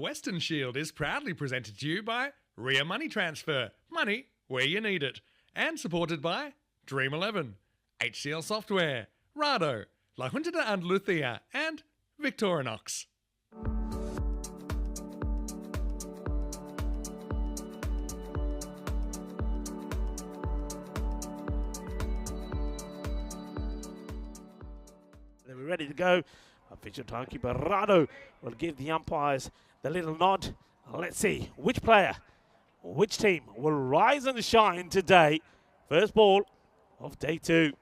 The Weston Shield is proudly presented to you by Ria Money Transfer, money where you need it, and supported by Dream 11, HCL Software, Rado, La Junta de Andalucía, and Victorinox. Then we're ready to go. Official timekeeper Rado will give the umpires the little nod. Let's see which player, which team will rise and shine today. First ball of day 2.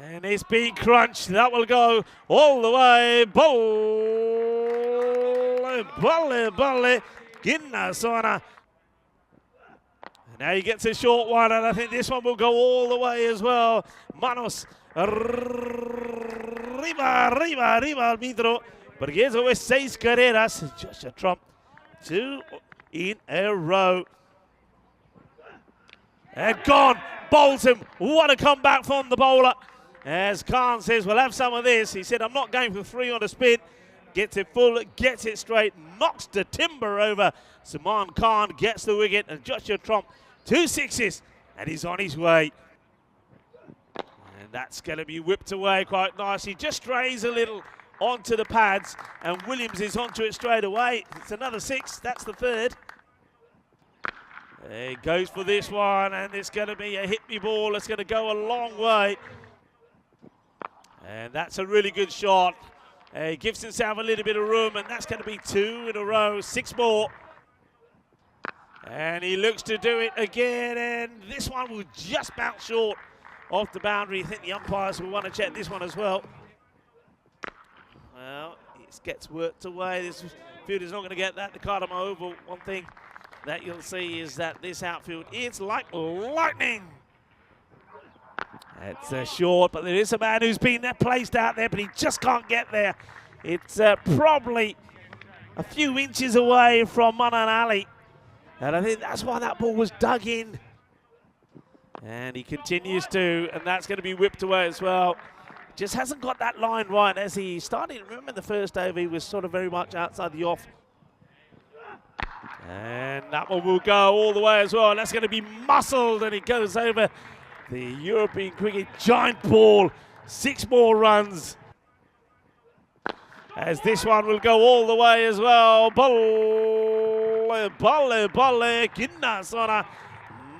And it's being crunched. That will go all the way. Balle, Ginnasona. And now he gets a short one, and I think this one will go all the way as well. Manos. Arriba, arbitro. Porque eso es 6 carreras. Joshua Trump, 2 in a row. And gone. Bowls him. What a comeback from the bowler. As Khan says, we'll have some of this. He said, I'm not going for 3 on a spin. Gets it full, gets it straight, knocks the timber over. Salman Khan gets the wicket, and Joshua Trump, 2 sixes, and he's on his way. And that's going to be whipped away quite nicely. Just strays a little onto the pads, and Williams is onto it straight away. It's another 6, that's the 3rd. He goes for this one, and it's going to be a hit-me ball. It's going to go a long way. And that's a really good shot. He gives himself a little bit of room, and that's going to be 2 in a row, 6 more. And he looks to do it again, and this one will just bounce short off the boundary. I think the umpires will want to check this one as well. Well, it gets worked away. This field is not going to get that. The Cardamom Oval, one thing that you'll see is that this outfield is like lightning. It's short, but there is a man who's been placed out there, but he just can't get there. It's probably a few inches away from Manan Ali. And I think that's why that ball was dug in. And he continues to, and that's going to be whipped away as well. Just hasn't got that line right as he started. Remember the first over, he was sort of very much outside the off. And that one will go all the way as well. And that's going to be muscled, and it goes over the European cricket giant ball. 6 more runs. As this one will go all the way as well. Balle, Ginnasona.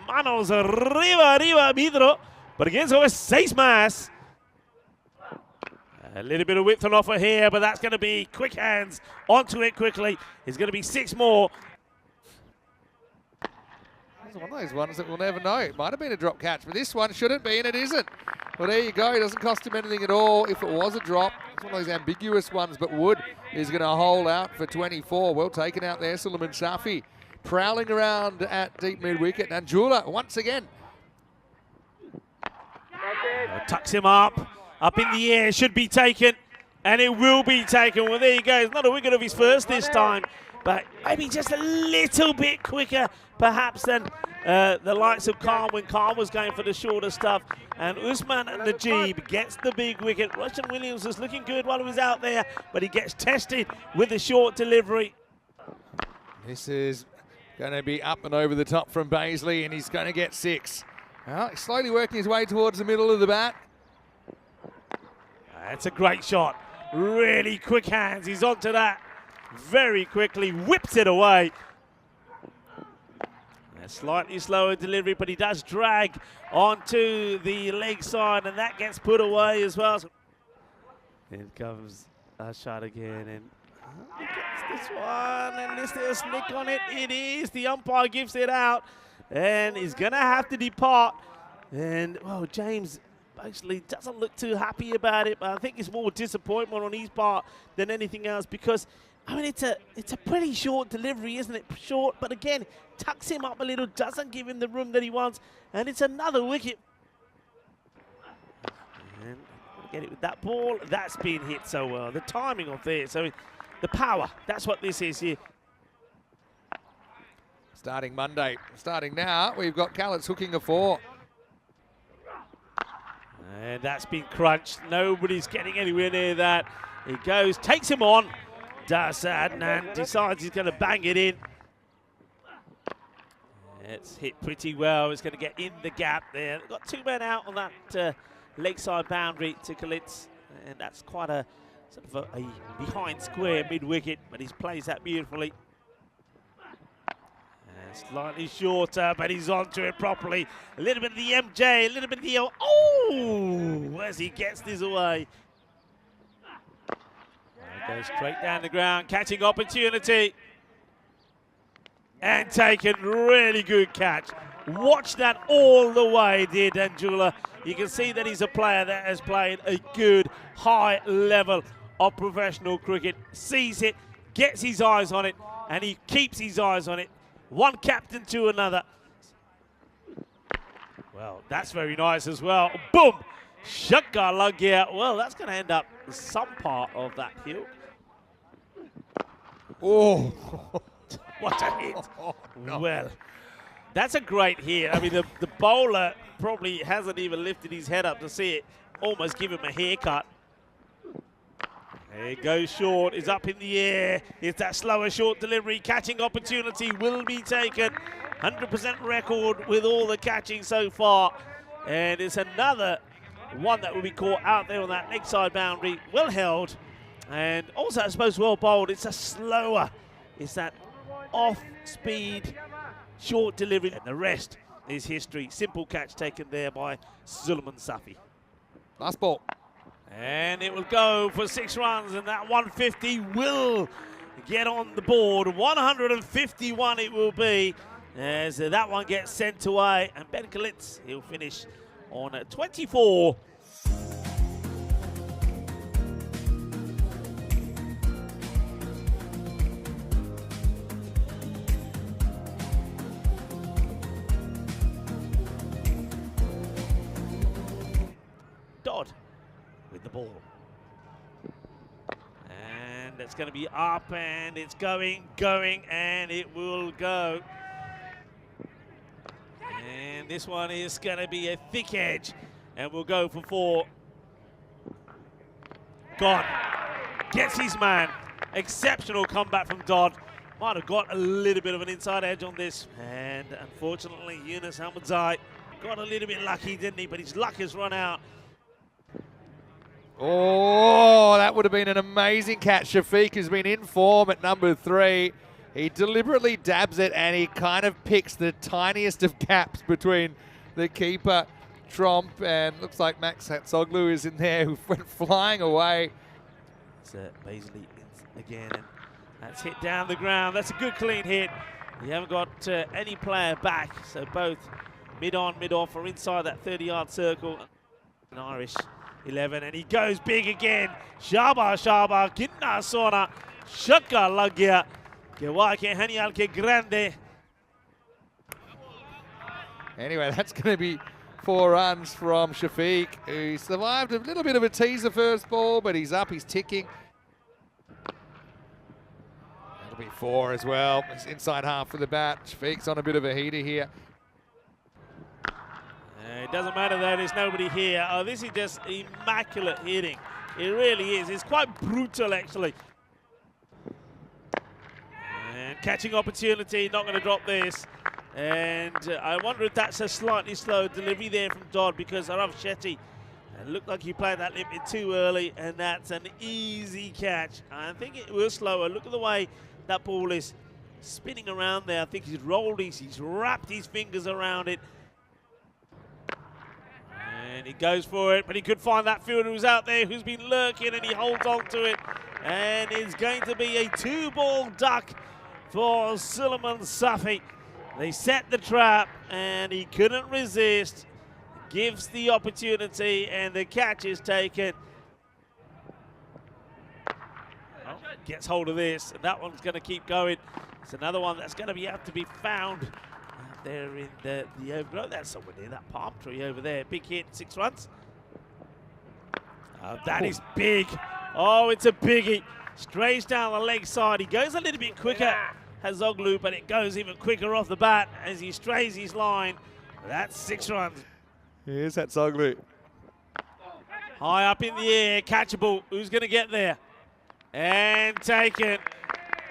Manos arriba, Midro. But again, so it's 6 más. A little bit of width on offer here, but that's going to be quick hands onto it quickly. It's going to be 6 more. It's one of those ones that we'll never know. It might have been a drop catch, but this one shouldn't be, and it isn't. Well, there you go. It doesn't cost him anything at all if it was a drop. It's one of those ambiguous ones, but Wood is going to hold out for 24. Well taken out there, Suleiman Safi. Prowling around at deep mid-wicket. Nanjula once again. Tucks him up in the air, should be taken, and it will be taken. Well, there you go. It's not a wicket of his first this time, but maybe just a little bit quicker, perhaps, than the likes of Khan when Khan was going for the shorter stuff. And Usman Najib gets the big wicket. Russian Williams was looking good while he was out there, but he gets tested with a short delivery. This is going to be up and over the top from Baisley, and he's going to get 6. Well, he's slowly working his way towards the middle of the bat. That's a great shot. Really quick hands. He's onto that very quickly. Whips it away. A slightly slower delivery, but he does drag onto the leg side, and that gets put away as well. Here comes a shot again, and he gets this one, and is there a snick on it? It is. The umpire gives it out, and he's going to have to depart. And, well, James basically doesn't look too happy about it, but I think it's more disappointment on his part than anything else, because I mean, it's a pretty short delivery, isn't it? Short, but again, tucks him up a little, doesn't give him the room that he wants, and it's another wicket. And get it with that ball. That's been hit so well. The timing of this, I mean, the power. That's what this is here. Starting Monday. Starting now, we've got Callets hooking a 4. And that's been crunched. Nobody's getting anywhere near that. He goes, takes him on. does Adnan, decides he's going to bang it in. It's hit pretty well. It's going to get in the gap there. They've got 2 men out on that leg side boundary to Kalitz, and that's quite a sort of a behind square mid-wicket, but he plays that beautifully. And slightly shorter, but he's onto it properly. A little bit of the MJ, a little bit of the oh, as he gets this away. Goes straight down the ground, catching opportunity. And taken, really good catch. Watch that all the way, dear Danjula. You can see that he's a player that has played a good, high level of professional cricket. Sees it, gets his eyes on it, and he keeps his eyes on it. One captain to another. Well, that's very nice as well. Boom! Shakka Lagia. Well, that's going to end up some part of that hill. Oh! What a hit. Oh, no. Well, that's a great hit. I mean, the bowler probably hasn't even lifted his head up to see it. Almost give him a haircut. There it goes short. It's up in the air. It's that slower short delivery. Catching opportunity will be taken. 100% record with all the catching so far. And it's another one that will be caught out there on that leg side boundary. Well held. And also, I suppose, well bowled. It's a slower. It's that off-speed, short delivery, and the rest is history. Simple catch taken there by Suleiman Safi. Last ball. And it will go for 6 runs, and that 150 will get on the board. 151 it will be, as that one gets sent away. And Ben Kalitz, he'll finish on 24. Dodd with the ball. And it's going to be up, and it's going, and it will go. And this one is going to be a thick edge, and we'll go for 4. Gone. Gets his man. Exceptional comeback from Dodd. Might have got a little bit of an inside edge on this. And unfortunately, Yunus Ahmadzai got a little bit lucky, didn't he? But his luck has run out. Oh, that would have been an amazing catch. Shafiq has been in form at number 3. He deliberately dabs it, and he kind of picks the tiniest of gaps between the keeper, Tromp, and looks like Max Hatsoglu is in there, who went flying away. It's Baisley again, and that's hit down the ground. That's a good clean hit. You haven't got any player back, so both mid-on, mid-off are inside that 30-yard circle. An Irish 11, and he goes big again. Shaba, Kinna Sona, Shaka Lagia, Kewake Hanial Ke Grande. Anyway, that's going to be 4 runs from Shafiq, who survived a little bit of a teaser first ball, but he's up, he's ticking. That'll be 4 as well. It's inside half for the bat. Shafiq's on a bit of a heater here. It doesn't matter that there's nobody here. Oh, this is just immaculate hitting. It really is. It's quite brutal, actually. And catching opportunity, not going to drop this. And I wonder if that's a slightly slow delivery there from Dodd, because Arav Shetty looked like he played that limit too early, and that's an easy catch. I think it was slower. Look at the way that ball is spinning around there. I think he's rolled, he's wrapped his fingers around it. And he goes for it, but he could find that fielder who's out there, who's been lurking, and he holds on to it. And it's going to be a 2-ball duck for Suleiman Safi. They set the trap, and he couldn't resist. Gives the opportunity, and the catch is taken. Oh, gets hold of this, and that one's going to keep going. It's another one that's going to have to be found out there in the overgrowth. That's somewhere near that palm tree over there. Big hit, 6 runs. That is big. Oh, it's a biggie. Strays down the leg side. He goes a little bit quicker, Hazoglu, but it goes even quicker off the bat as he strays his line. That's 6 runs. Here's Hatsoglu. High up in the air, catchable. Who's going to get there? And taken.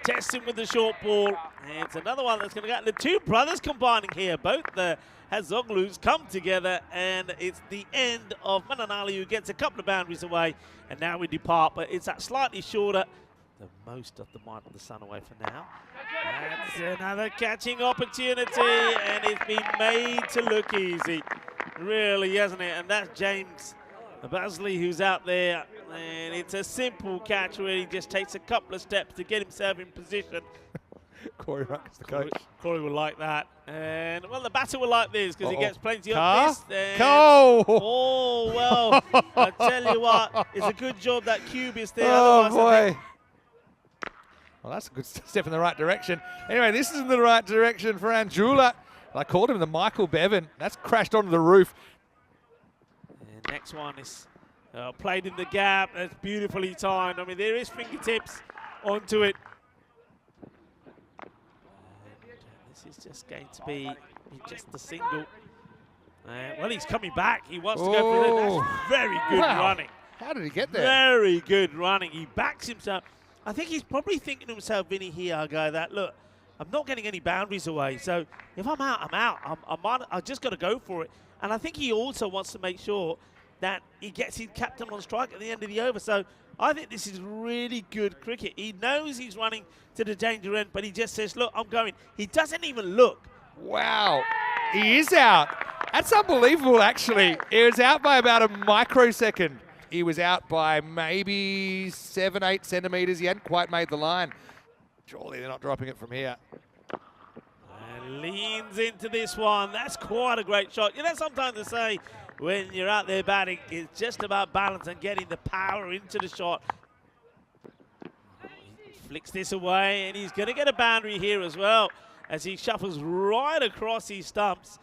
Testing with the short ball. And it's another one that's going to go. The two brothers combining here. Both the Hazoglus come together, and it's the end of Mananali, who gets a couple of boundaries away. And now we depart, but it's that slightly shorter. The most of the might of the sun away for now. That's another catching opportunity, and it's been made to look easy. Really, hasn't it? And that's James Basley who's out there. And it's a simple catch where he just takes a couple of steps to get himself in position. Corey Ruck's the coach. Corey will like that. And, well, the batter will like this because he gets plenty Car? of this. Cole! Oh, well, I tell you what, it's a good job that cube is there. Oh, Otherwise, boy. Well, that's a good step in the right direction. Anyway, this is in the right direction for Anjula. I called him the Michael Bevan. That's crashed onto the roof. And next one is played in the gap. That's beautifully timed. I mean, there is fingertips onto it. This is just going to be just a single. Well, he's coming back. He wants to go for it. That's very good running. How did he get there? Very good running. He backs himself. I think he's probably thinking to himself, Vinny Hiago, that, look, I'm not getting any boundaries away. So if I'm out, I'm out. I just got to go for it. And I think he also wants to make sure that he gets his captain on strike at the end of the over. So I think this is really good cricket. He knows he's running to the danger end, but he just says, look, I'm going. He doesn't even look. Wow. He is out. That's unbelievable, actually. He was out by about a microsecond. He was out by maybe 7, 8 centimetres. He hadn't quite made the line. Surely they're not dropping it from here. And leans into this one. That's quite a great shot. You know, sometimes they say when you're out there batting, it's just about balance and getting the power into the shot. He flicks this away, and he's going to get a boundary here as well as he shuffles right across his stumps.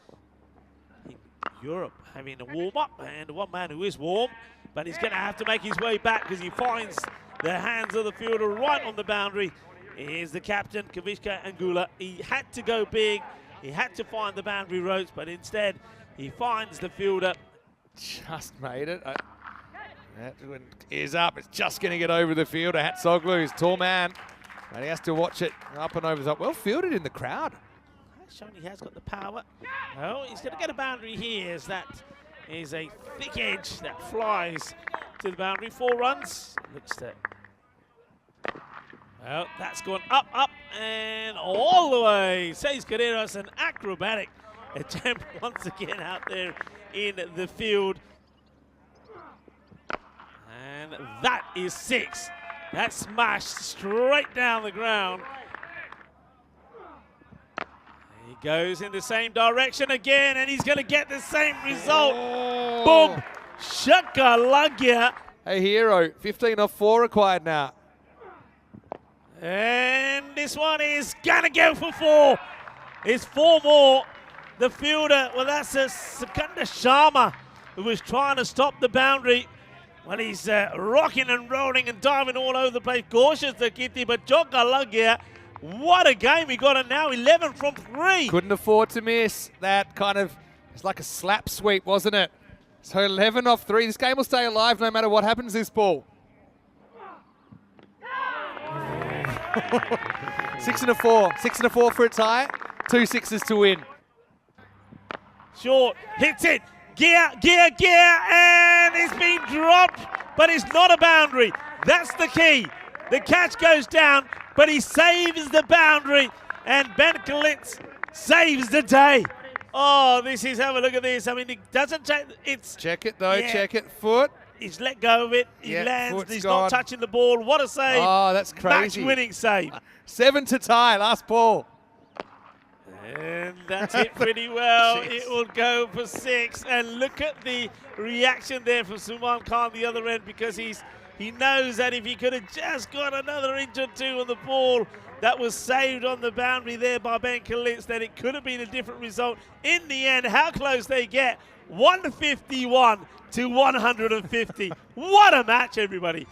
In Europe having a warm-up, and one man who is warm, but he's going to have to make his way back because he finds the hands of the fielder right on the boundary. Here's the captain, Kavishka Anjula. He had to go big. He had to find the boundary ropes, but instead he finds the fielder. Just made it. That one is up. It's just going to get over the fielder. Hatzoglu is tall man, and he has to watch it up and over the top. Well fielded in the crowd. Showing he has got the power. Oh, he's going to get a boundary here, as that is a thick edge that flies to the boundary. 4 runs. Looks to. Well, that's gone up, up, and all the way. Says Carreras, an acrobatic attempt once again out there in the field. And that is 6. That smashed straight down the ground. He goes in the same direction again, and he's going to get the same result. Oh. Boom! Shakalagya. A hero. 15 off 4 required now. And this one is going to go for 4. It's 4 more. The fielder, well, that's a Sekunda Sharma who was trying to stop the boundary. Well, he's rocking and rolling and diving all over the place. Cautious the kitty, but Shakalagya. What a game he got, and now 11 from 3. Couldn't afford to miss that kind of, it's like a slap sweep, wasn't it? So 11 off 3. This game will stay alive no matter what happens this ball. 6 and a 4. 6 and a 4 for a tie. 2 6s to win. Short, hits it. Gear, gear, gear, and it's been dropped, but it's not a boundary. That's the key. The catch goes down, but he saves the boundary, and Ben Kalitz saves the day. Oh, this is, have a look at this. I mean, it doesn't take, it's... Check it though, check it. Foot. He's let go of it. He lands, he's not touching the ball. What a save. Oh, that's crazy. Match-winning save. 7 to tie, last ball. And that's it pretty well. It will go for 6. And look at the reaction there from Suman Khan the other end, because he knows that if he could have just got another inch or 2 on the ball that was saved on the boundary there by Ben Kalitz, then it could have been a different result. In the end, how close they get, 151 to 150. What a match, everybody.